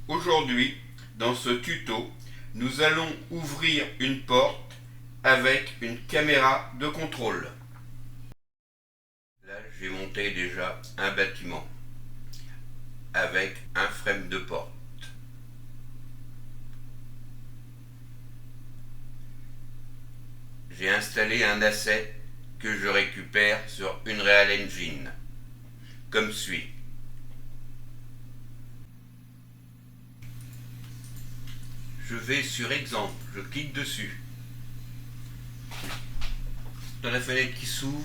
Aujourd'hui, dans ce tuto, nous allons ouvrir une porte avec une caméra de contrôle. Là, j'ai monté déjà un bâtiment avec un frame de porte. J'ai installé un asset que je récupère sur Unreal Engine, comme suit. Je vais sur Exemple, je clique dessus. Dans la fenêtre qui s'ouvre,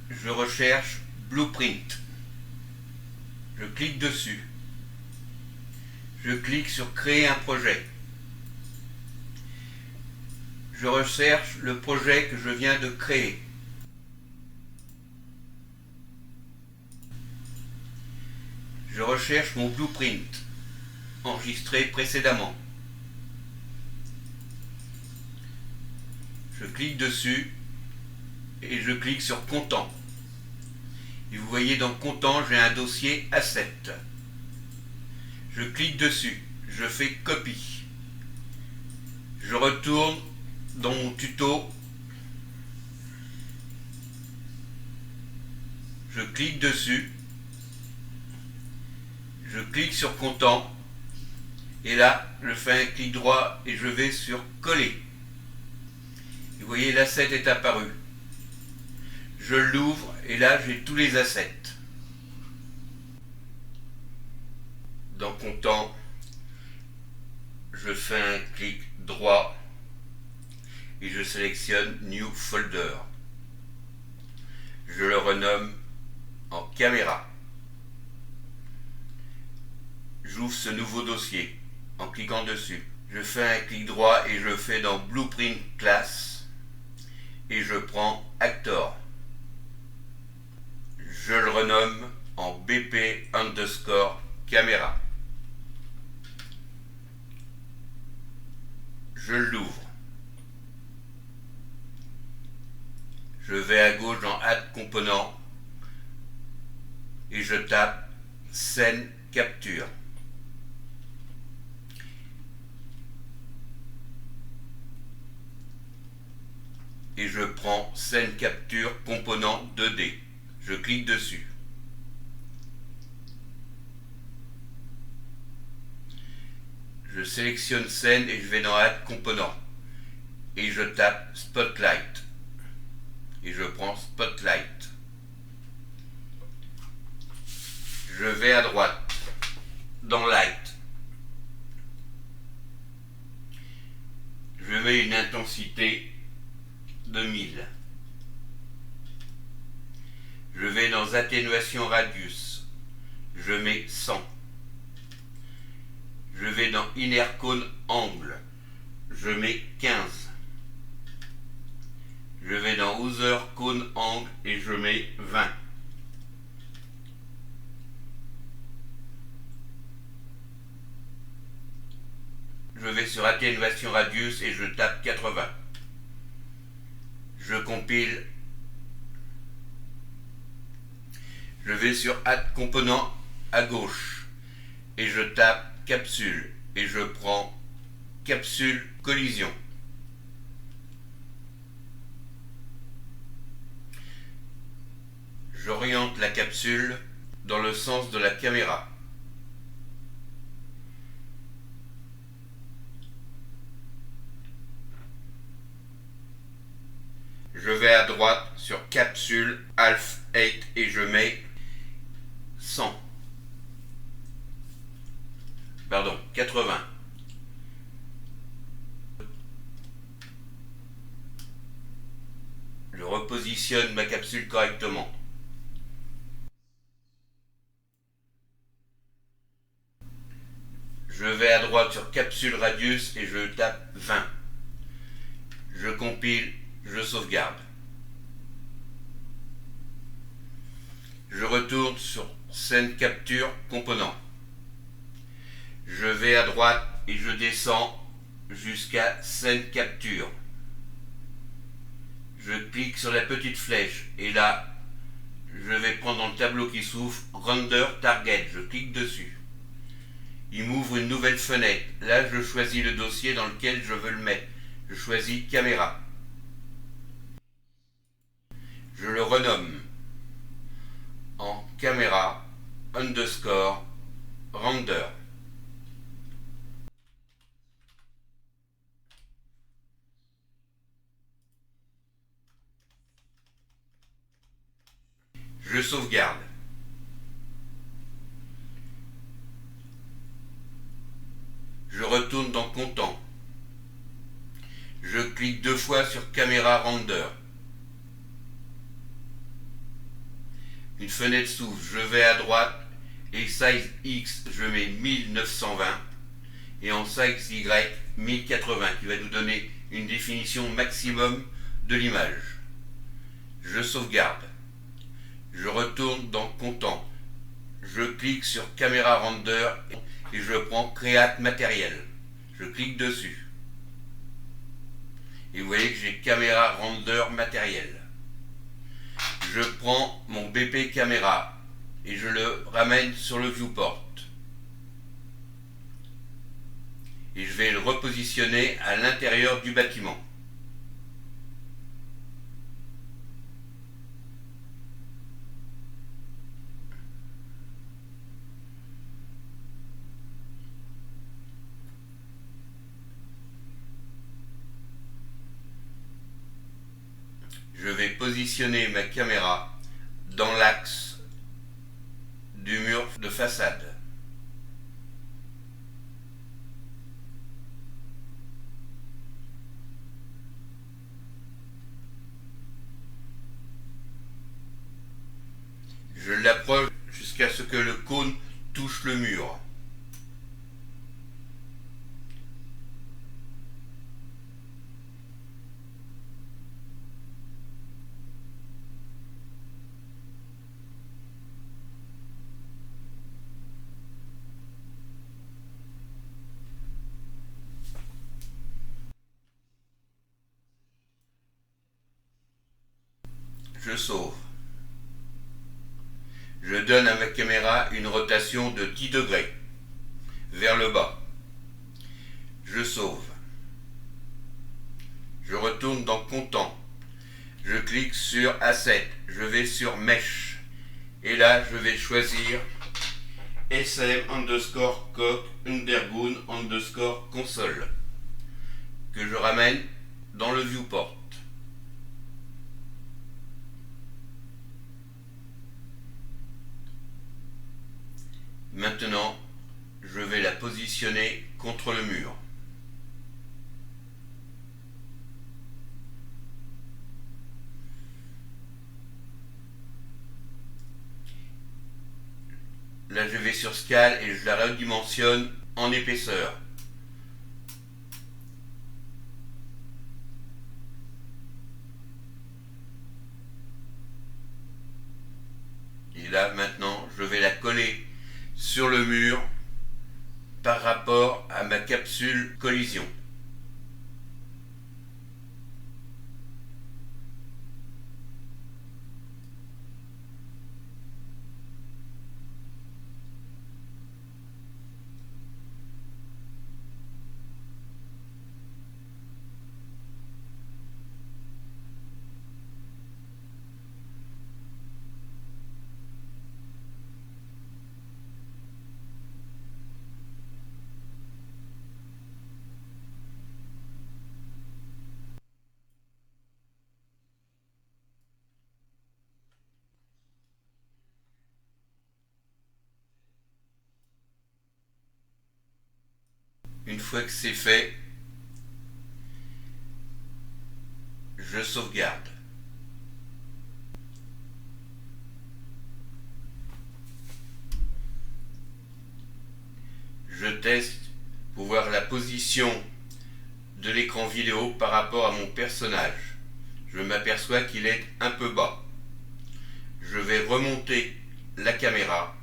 je recherche Blueprint. Je clique dessus. Je clique sur Créer un projet. Je recherche le projet que je viens de créer. Je recherche mon blueprint enregistré précédemment. Je clique dessus et je clique sur Content. Et vous voyez dans Content, j'ai un dossier Asset. Je clique dessus, je fais Copie. Je retourne dans mon tuto. Je clique dessus. Je clique sur Content. Et là, je fais un clic droit et je vais sur Coller. Et vous voyez, l'asset est apparu. Je l'ouvre et là, j'ai tous les assets. Dans Content, je fais un clic droit et je sélectionne New Folder. Je le renomme en Caméra. J'ouvre ce nouveau dossier en cliquant dessus. Je fais un clic droit et je fais dans Blueprint Class et je prends Actor. Je le renomme en BP underscore Caméra. Je l'ouvre. Je vais à gauche dans Add Component et je tape Scène Capture. Et je prends Scène Capture Component 2D. Je clique dessus. Je sélectionne Scène et je vais dans Add Component. Et je tape Spotlight. Et je prends Spotlight. Je vais à droite dans Light. Je mets une intensité de 1000. Je vais dans Atténuation Radius. Je mets 100. Je vais dans Inner Cone Angle. Je mets 15. Je vais dans Outer Cone Angle et je mets 20. Je vais sur Atténuation Radius et je tape 80. Je compile. Je vais sur Add Component à gauche et je tape Capsule et je prends Capsule Collision. J'oriente la capsule dans le sens de la caméra. Je vais à droite sur Capsule Half 8 et je mets 100. Pardon, 80. Je repositionne ma capsule correctement. Je vais à droite sur Capsule Radius et je tape 20. Je compile, je sauvegarde. Je retourne sur Scène Capture Component. Je vais à droite et je descends jusqu'à Scène Capture. Je clique sur la petite flèche et là, je vais prendre dans le tableau qui s'ouvre Render Target. Je clique dessus. Il m'ouvre une nouvelle fenêtre. Là, je choisis le dossier dans lequel je veux le mettre. Je choisis caméra. Je le renomme en caméra underscore render. Je sauvegarde. Je retourne dans Content. Je clique 2 fois sur caméra render. Une fenêtre s'ouvre, je vais à droite et size X je mets 1920 et en size Y 1080 qui va nous donner une définition maximum de l'image. Je sauvegarde. Je retourne dans Content. Je clique sur caméra render et je prends Create matériel. Je clique dessus. Et vous voyez que j'ai caméra render matériel. Je prends mon BP caméra et je le ramène sur le viewport. Et je vais le repositionner à l'intérieur du bâtiment. Je vais positionner ma caméra dans l'axe du mur de façade. Je l'approche jusqu'à ce que le cône touche le mur. Je sauve. Je donne à ma caméra une rotation de 10 degrés vers le bas. Je sauve. Je retourne dans Content. Je clique sur Asset. Je vais sur Mesh. Et là, je vais choisir SM underscore coq undergoon underscore console que je ramène dans le viewport. Maintenant, je vais la positionner contre le mur. Là, je vais sur Scale et je la redimensionne en épaisseur. Et là, maintenant, je vais la coller sur le mur par rapport à ma capsule collision. Une fois que c'est fait, je sauvegarde. Je teste pour voir la position de l'écran vidéo par rapport à mon personnage. Je m'aperçois qu'il est un peu bas. Je vais remonter la caméra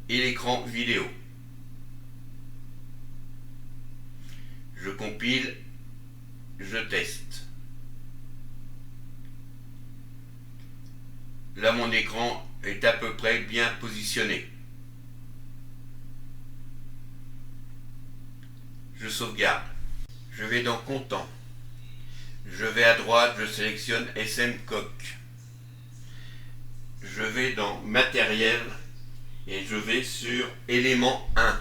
et l'écran vidéo. Je compile, je teste. Là, mon écran est à peu près bien positionné. je sauvegarde. Je vais dans Content. Je vais à droite, je sélectionne SM Coq. Je vais dans Matériel et je vais sur Élément 1.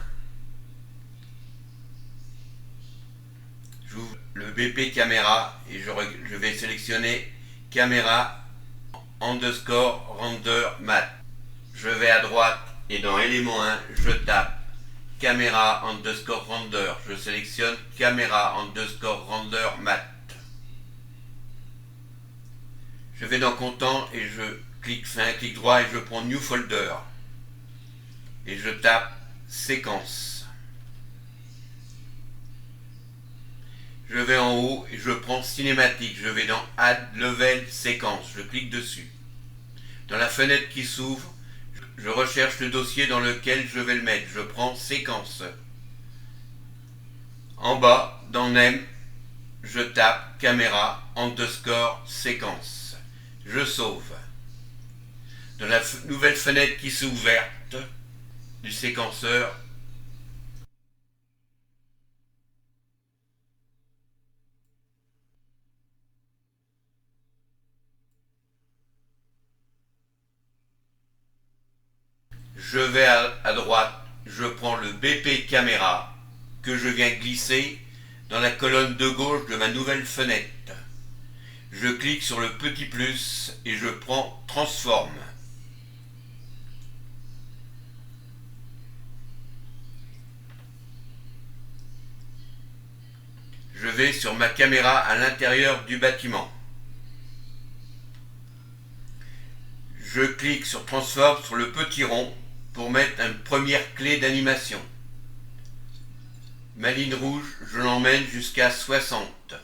J'ouvre le BP caméra et je vais sélectionner Caméra underscore render mat. Je vais à droite et dans Élément 1, je tape Caméra underscore render. Je sélectionne Caméra underscore render mat. Je vais dans Content et fais un clic droit et je prends New Folder. Et je tape Séquence. Je vais en haut et je prends Cinématique. Je vais dans Add Level Séquence. Je clique dessus. Dans la fenêtre qui s'ouvre, je recherche le dossier dans lequel je vais le mettre. Je prends Séquence. En bas, dans Name, je tape Caméra underscore Séquence. Je sauve. Dans la nouvelle fenêtre qui s'est ouverte du séquenceur, je vais à droite, je prends le BP caméra que je viens glisser dans la colonne de gauche de ma nouvelle fenêtre. Je clique sur le petit plus et je prends Transform. Je vais sur ma caméra à l'intérieur du bâtiment. Je clique sur Transform sur le petit rond pour mettre une première clé d'animation. Ma ligne rouge, je l'emmène jusqu'à 60.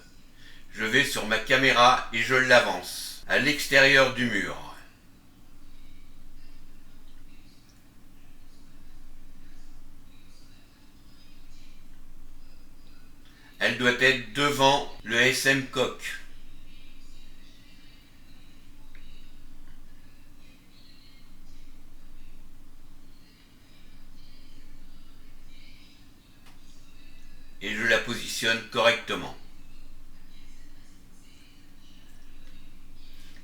Je vais sur ma caméra et je l'avance à l'extérieur du mur. Elle doit être devant le SM Coq. Et je la positionne correctement.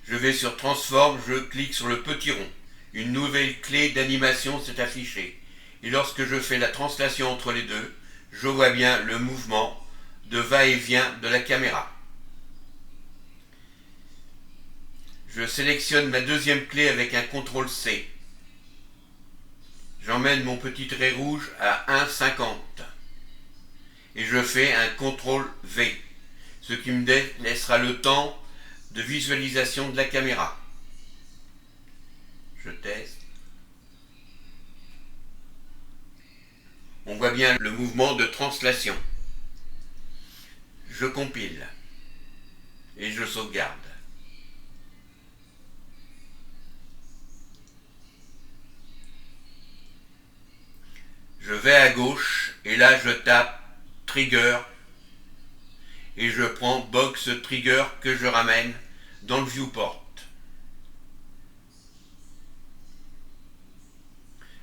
Je vais sur Transform, je clique sur le petit rond. Une nouvelle clé d'animation s'est affichée. Et lorsque je fais la translation entre les deux, je vois bien le mouvement de va-et-vient de la caméra. Je sélectionne ma deuxième clé avec un CTRL-C. J'emmène mon petit trait rouge à 1,50. Et je fais un CTRL-V, ce qui me laissera le temps de visualisation de la caméra. Je teste. On voit bien le mouvement de translation. Je compile et je sauvegarde. Je vais à gauche et là je tape Trigger et je prends Box Trigger que je ramène dans le viewport.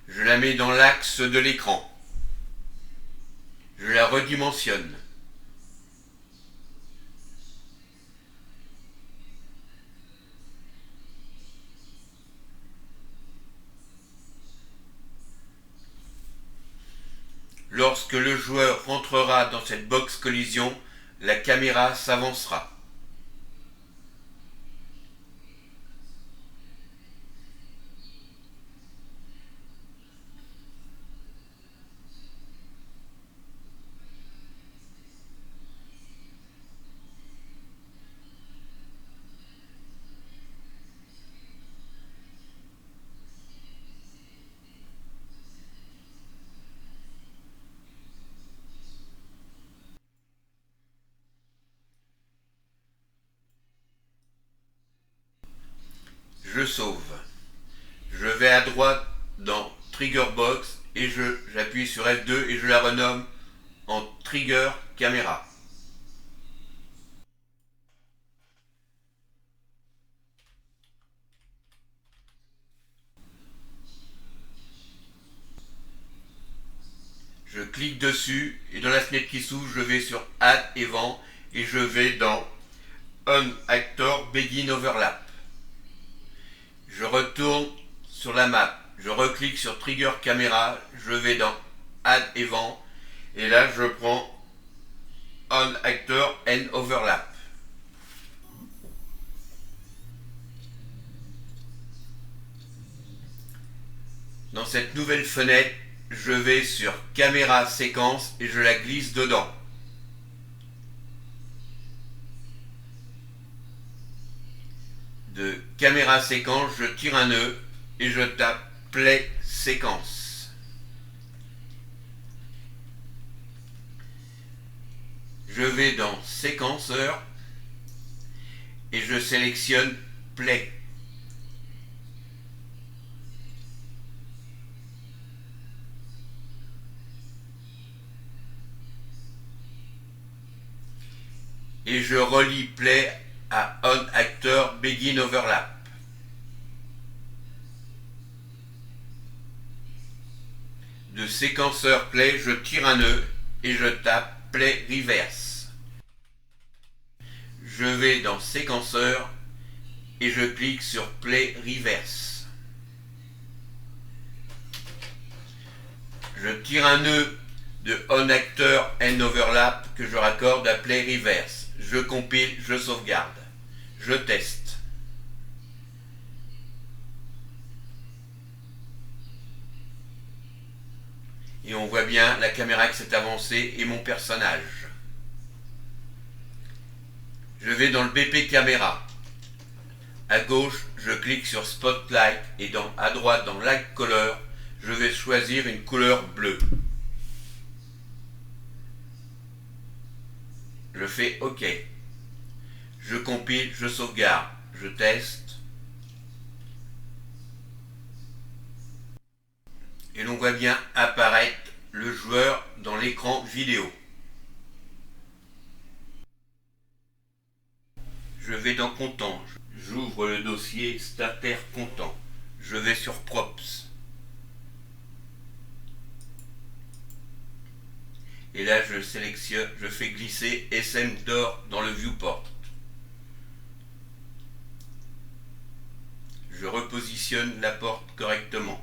Je la mets dans l'axe de l'écran. Je la redimensionne. Lorsque le joueur rentrera dans cette box collision, la caméra s'avancera. Je sauve. Je vais à droite dans Trigger Box et j'appuie sur F2 et je la renomme en Trigger Caméra. Je clique dessus et dans la fenêtre qui s'ouvre, je vais sur Add Event et je vais dans On Actor Begin Overlap. Je retourne sur la map, je reclique sur Trigger Camera, je vais dans Add Event et là je prends On Actor and Overlap. Dans cette nouvelle fenêtre, je vais sur Caméra Séquence et je la glisse dedans. De Caméra Séquence, je tire un nœud et je tape Play Séquence. Je vais dans Séquenceur et je sélectionne Play. Et je relie Play à On Actor Begin Overlap. De séquenceur Play, je tire un nœud et je tape Play Reverse. Je vais dans séquenceur et je clique sur Play Reverse. Je tire un nœud de On Actor and Overlap que je raccorde à Play Reverse. Je compile, je sauvegarde. Je teste. Et on voit bien la caméra qui s'est avancée et mon personnage. Je vais dans le BP Caméra. À gauche, je clique sur Spotlight et à droite, dans Light Color, je vais choisir une couleur bleue. Je fais OK. Je compile, je sauvegarde, je teste. Et l'on voit bien apparaître le joueur dans l'écran vidéo. Je vais dans Content. J'ouvre le dossier Starter Content. Je vais sur Props. Et là, je sélectionne, je fais glisser SM Door dans le viewport. Je repositionne la porte correctement.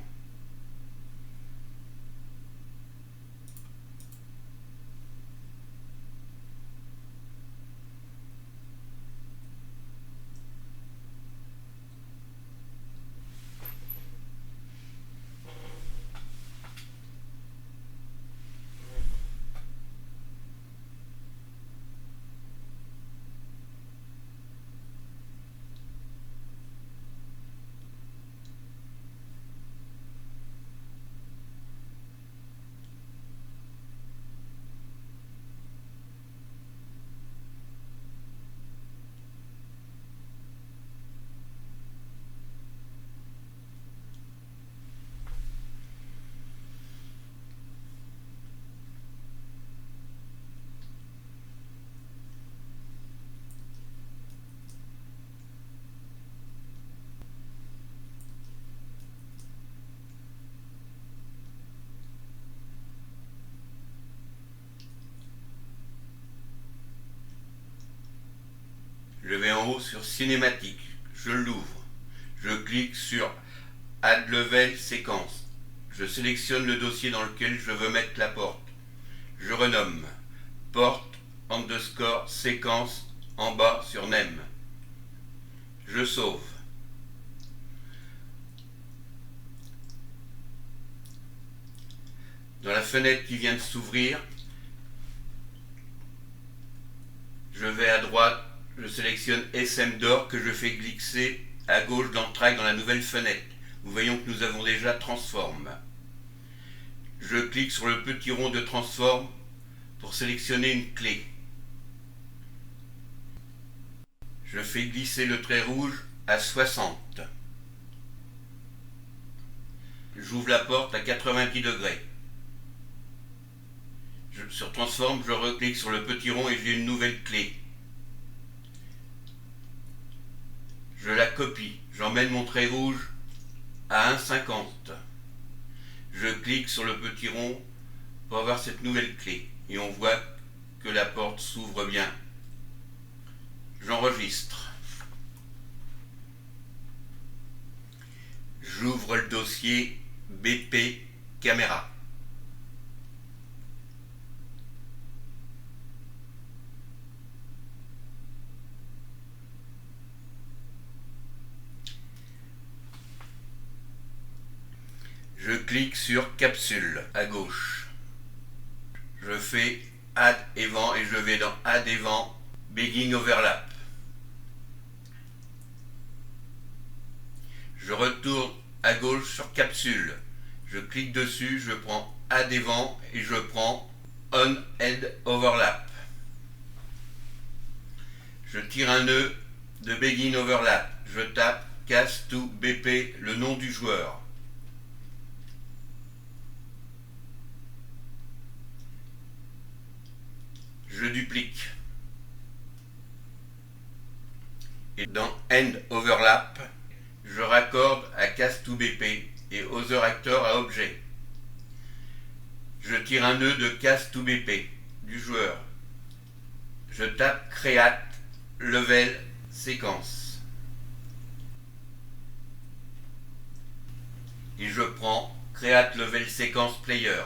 Je vais en haut sur Cinématique, je l'ouvre, je clique sur Add Level Séquence, je sélectionne le dossier dans lequel je veux mettre la porte, je renomme porte underscore séquence en bas sur Name, je sauve. Dans la fenêtre qui vient de s'ouvrir, je vais à droite, je sélectionne SM Door que je fais glisser à gauche dans Track dans la nouvelle fenêtre. Nous voyons que nous avons déjà Transform. Je clique sur le petit rond de Transform pour sélectionner une clé. Je fais glisser le trait rouge à 60. J'ouvre la porte à 90 degrés. Sur Transform, je reclique sur le petit rond et j'ai une nouvelle clé. Je la copie, j'emmène mon trait rouge à 1,50. Je clique sur le petit rond pour avoir cette nouvelle clé. Et on voit que la porte s'ouvre bien. J'enregistre. J'ouvre le dossier BP caméra. Je clique sur capsule à gauche. Je fais Add Event et je vais dans Add Event Begin Overlap. Je retourne à gauche sur capsule. Je clique dessus, je prends Add Event et je prends On End Overlap. Je tire un nœud de Begin Overlap. Je tape Cast to BP, le nom du joueur. Je duplique. Et dans End Overlap, je raccorde à Cast to BP et Other Actor à Objet. Je tire un nœud de Cast to BP du joueur. Je tape Create Level Séquence. Et je prends Create Level Sequence Player.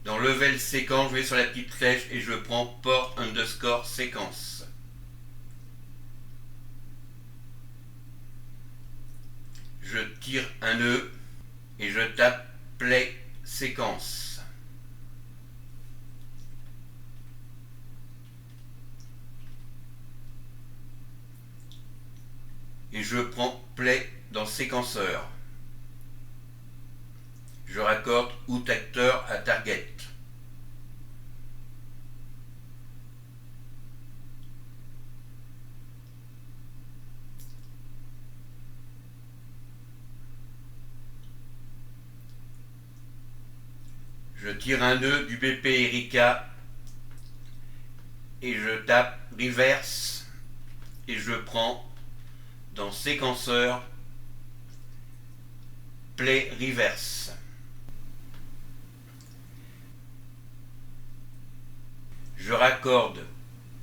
Dans Level Séquence, je vais sur la petite flèche et je prends Port underscore séquence. Je tire un nœud et je tape Play séquence. Et je prends Play dans séquenceur. Je raccorde Out Actor à Target. Je tire un nœud du BP Erika et je tape Reverse et je prends dans séquenceur Play Reverse. Je raccorde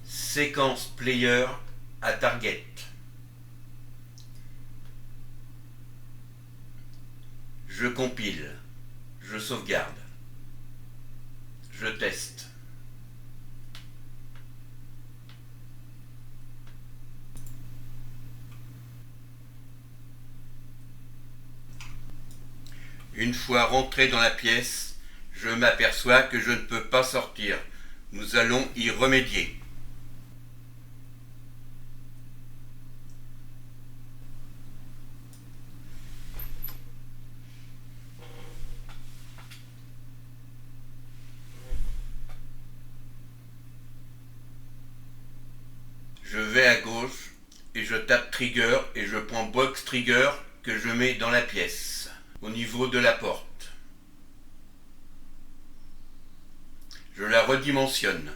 séquence player à target. Je compile, je sauvegarde, je teste. Une fois rentré dans la pièce, je m'aperçois que je ne peux pas sortir. Nous allons y remédier. Je vais à gauche et je tape Trigger et je prends Box Trigger que je mets dans la pièce, au niveau de la porte. Je la redimensionne.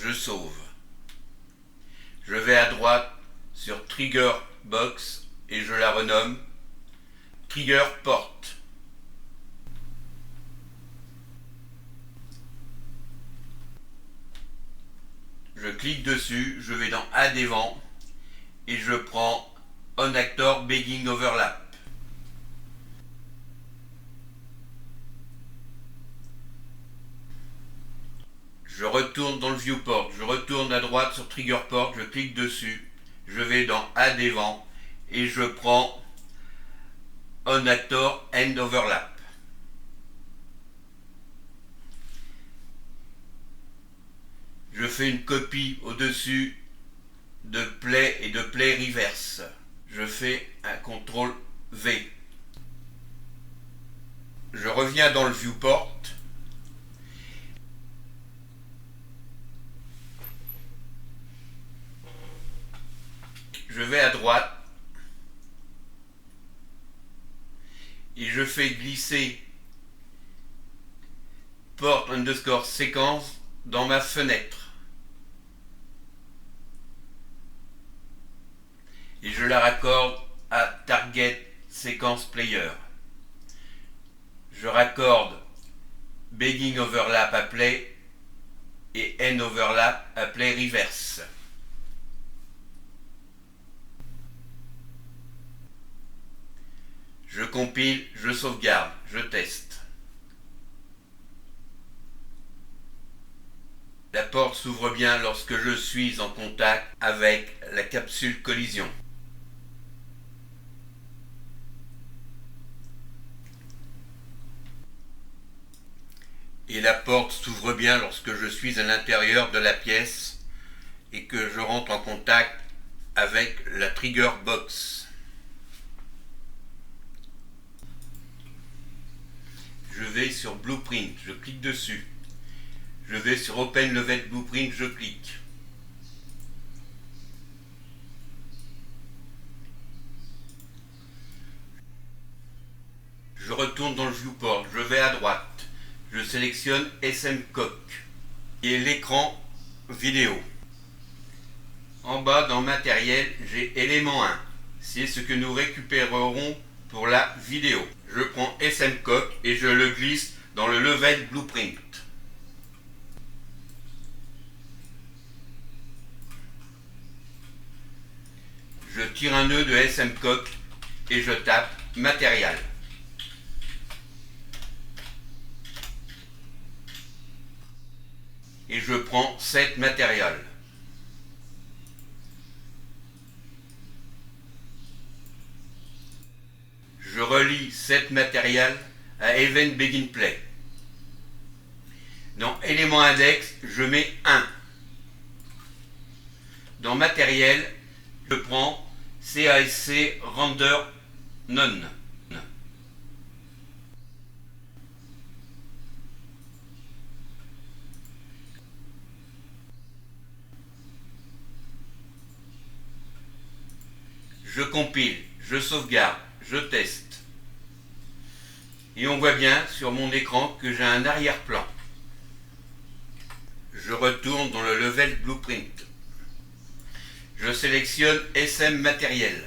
Je sauve. Je vais à droite sur Trigger Box et je la renomme Trigger Porte. Je clique dessus, je vais dans Add Event et je prends On Actor Begin Overlap. Je retourne dans le viewport, je retourne à droite sur Trigger Port, je clique dessus, je vais dans Add Event et je prends On Actor End Overlap. Je fais une copie au-dessus de play et de play reverse. Je fais un CTRL V. Je reviens dans le viewport. Je vais à droite et je fais glisser port underscore séquence dans ma fenêtre. Et je la raccorde à target séquence player. Je raccorde begging overlap à play et end overlap à play reverse. Je compile, je sauvegarde, je teste. La porte s'ouvre bien lorsque je suis en contact avec la capsule collision. Et la porte s'ouvre bien lorsque je suis à l'intérieur de la pièce et que je rentre en contact avec la trigger box. Je vais sur Blueprint, je clique dessus. Je vais sur Open Level Blueprint, je clique. Je retourne dans le viewport, je vais à droite. Je sélectionne SMCock, qui est l'écran vidéo. En bas dans Matériel, j'ai élément 1. C'est ce que nous récupérerons pour la vidéo. Je prends SMCock et je le glisse dans le Level Blueprint. Je tire un nœud de SMCock et je tape Matériel. Et je prends Set Material. Je relie Set Material à Event Begin Play. Dans élément index, je mets 1. Dans Matériel, je prends CASC Render None. Je compile, je sauvegarde, je teste. Et on voit bien sur mon écran que j'ai un arrière-plan. Je retourne dans le Level Blueprint. Je sélectionne SM Matériel.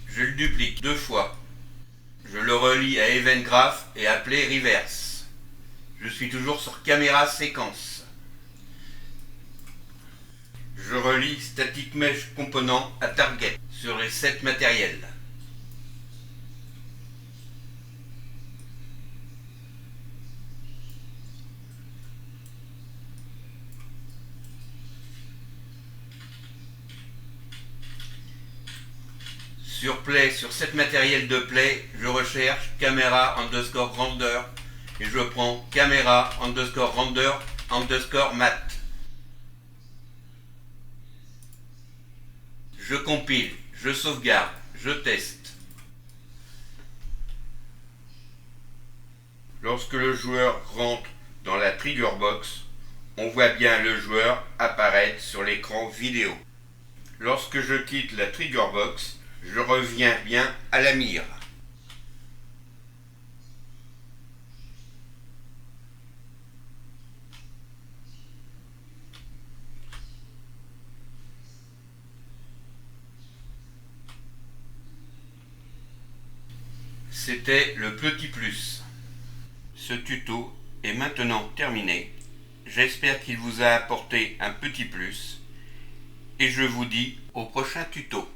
Je le duplique 2 fois. Je le relie à Event Graph et à Play Reverse. Je suis toujours sur Caméra Séquence. Je relie Static Mesh Component à Target sur les 7 matériels. Sur Play, sur 7 matériels de Play, je recherche Caméra underscore Render et je prends Caméra underscore Render underscore Mat. Je compile, je sauvegarde, je teste. Lorsque le joueur rentre dans la trigger box, on voit bien le joueur apparaître sur l'écran vidéo. Lorsque je quitte la trigger box, je reviens bien à la mire. C'était le petit plus. Ce tuto est maintenant terminé. J'espère qu'il vous a apporté un petit plus et je vous dis au prochain tuto.